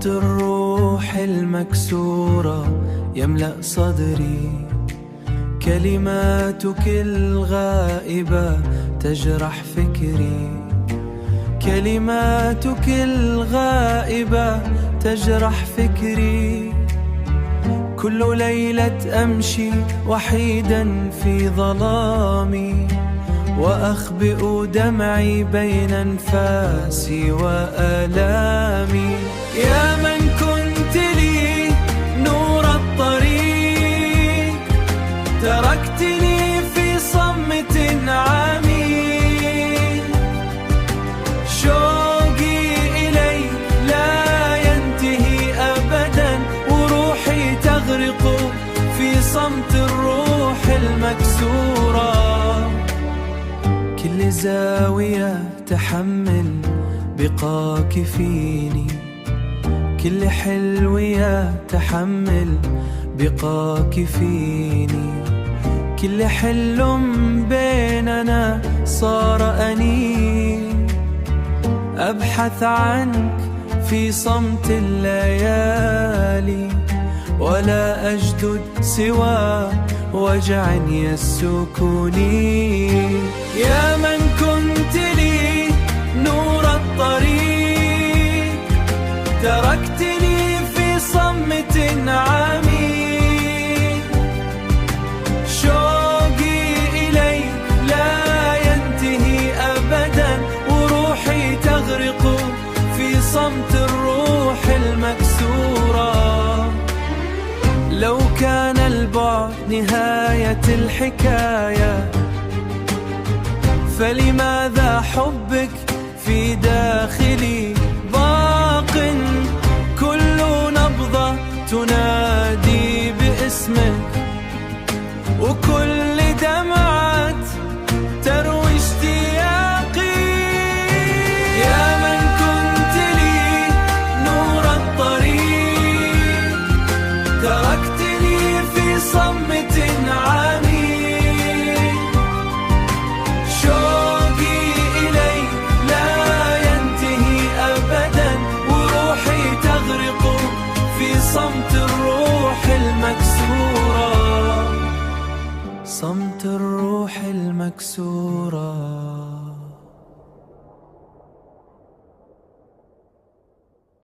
صمت الروح المكسورة يملأ صدري، كلماتك الغائبة تجرح فكري، كلماتك الغائبة تجرح فكري. كل ليلة أمشي وحيدا في ظلامي، وأخبئ دمعي بين أنفاسي وآلامي. يا من كنت لي نور الطريق، تركتني في صمت عميق. شوقي إليك لا ينتهي أبدا، وروحي تغرق في صمت الروح المكسورة. كل زاوية تحمل بقاك فيني، كل حلوية تحمل بقاك فيني. كل حلم بيننا صار أنين، أبحث عنك في صمت الليالي، ولا أجدد سوى وجع يسكني. يا من كنت لي نور الطريق، تركتني في صمت عميق. شوقي إليك لا ينتهي أبدا، وروحي تغرق في صمت الروح المكسورة. لو كان البعد نهاية الحكاية، فلماذا حبك في داخلي باق؟ كل نبضة تنادي باسمك، وكل دمعة تروي اشتياقي. يا من كنت لي نور الطريق، تركتني في صمت عميق. شوقي إليك لا ينتهي أبدا، وروحي تغرق في صمت الروح المكسورة. صمت الروح المكسورة.